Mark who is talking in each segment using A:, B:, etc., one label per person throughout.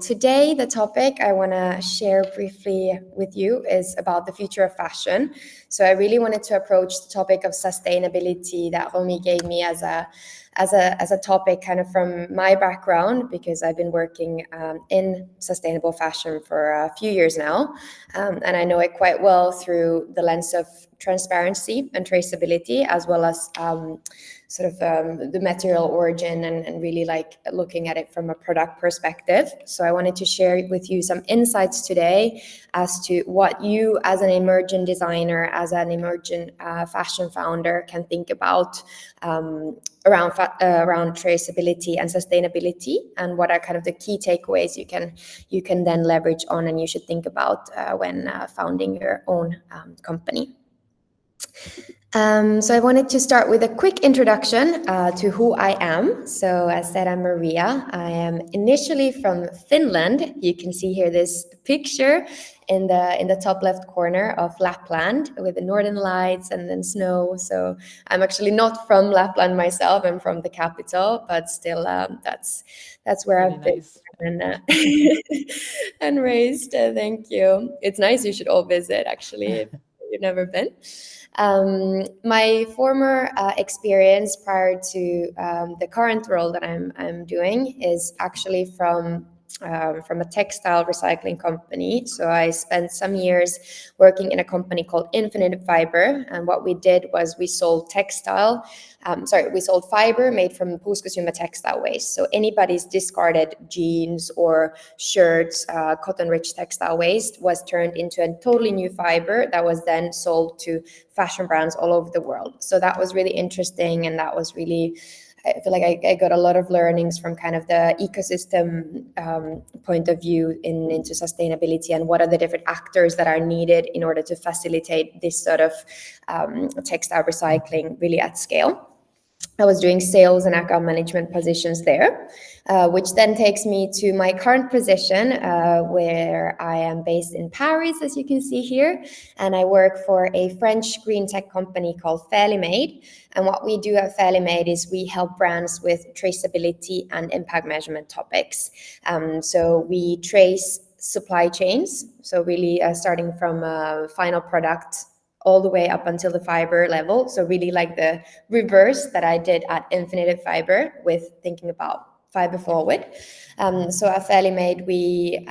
A: Today, the topic I want to share briefly with you is about the future of fashion. So I really wanted to approach the topic of sustainability that Romy gave me as a topic kind of from my background, because I've been working in sustainable fashion for a few years now. And I know it quite well through the lens of transparency and traceability, as well as the material origin and really like looking at it from a product perspective. So I wanted to share with you some insights today as to what you as an emerging designer, as an emerging fashion founder can think about around traceability and sustainability, and what are kind of the key takeaways you can then leverage on and you should think about when founding your own company. So I wanted to start with a quick introduction to who I am. So as said, I'm Maria. I am initially from Finland. You can see here this picture in the top left corner of Lapland with the northern lights and then snow. So I'm actually not from Lapland myself. I'm from the capital, but still that's where I've been and raised. Thank you. It's nice. You should all visit, actually, if you've never been. My former experience prior to the current role that I'm doing is actually from a textile recycling company. So I spent some years working in a company called Infinite Fiber, and what we did was we sold fiber made from post-consumer textile waste. So anybody's discarded jeans or shirts, cotton-rich textile waste was turned into a totally new fiber that was then sold to fashion brands all over the world. So that was really interesting, and that was really, I feel like I got a lot of learnings from kind of the ecosystem point of view into sustainability, and what are the different actors that are needed in order to facilitate this sort of textile recycling really at scale. I was doing sales and account management positions there, which then takes me to my current position, where I am based in Paris, as you can see here, and I work for a French green tech company called Fairly Made. And what we do at Fairly Made is we help brands with traceability and impact measurement topics. So we trace supply chains, so really starting from a final product all the way up until the fiber level. So really like the reverse that I did at Infinite Fiber with thinking about fiber forward. So at Fairly Made, we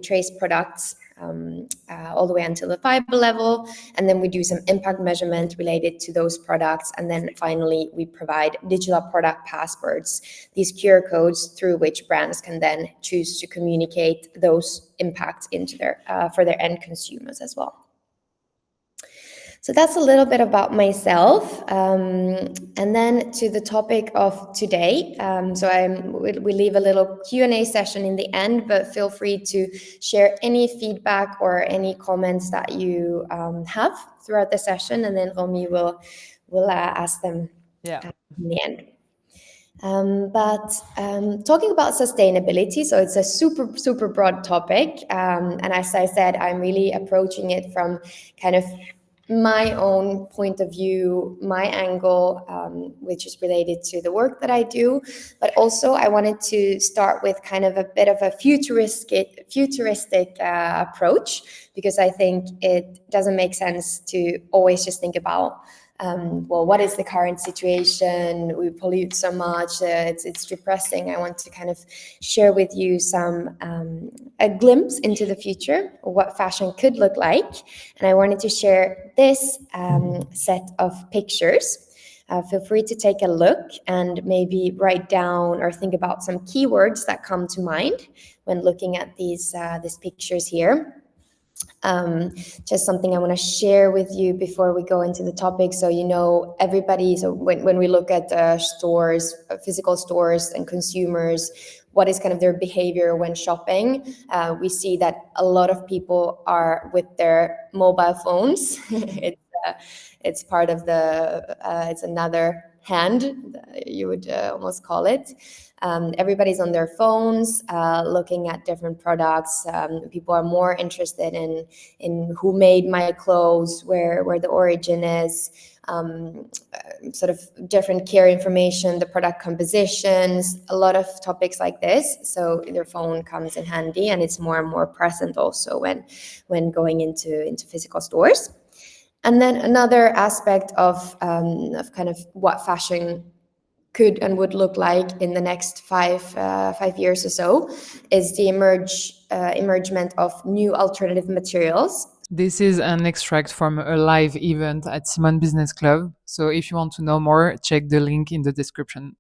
A: trace products all the way until the fiber level, and then we do some impact measurement related to those products, and then finally we provide digital product passwords, these QR codes through which brands can then choose to communicate those impacts into for their end consumers as well. So that's a little bit about myself, and then to the topic of today. We leave a little Q&A session in the end, but feel free to share any feedback or any comments that you have throughout the session, and then Romy will ask them in the end. Talking about sustainability, so it's a super broad topic, and as I said, I'm really approaching it from kind of my own point of view, my angle, which is related to the work that I do. But also I wanted to start with kind of a bit of a futuristic approach, because I think it doesn't make sense to always just think about what is the current situation? We pollute so much, it's depressing. I want to kind of share with you a glimpse into the future, of what fashion could look like. And I wanted to share this set of pictures. Feel free to take a look and maybe write down or think about some keywords that come to mind when looking at these pictures here. Just something I want to share with you before we go into the topic. So, when we look at stores, physical stores and consumers, what is kind of their behavior when shopping? We see that a lot of people are with their mobile phones. It's part of it's another hand, you would almost call it. Everybody's on their phones, looking at different products. People are more interested in who made my clothes, where the origin is, sort of different care information, the product compositions, a lot of topics like this. So their phone comes in handy, and it's more and more present also when going into physical stores. And then another aspect of kind of what fashion could and would look like in the next 5 years or so is the emergement of new alternative materials.
B: This is an extract from a live event at Simone Business Club. So if you want to know more, check the link in the description.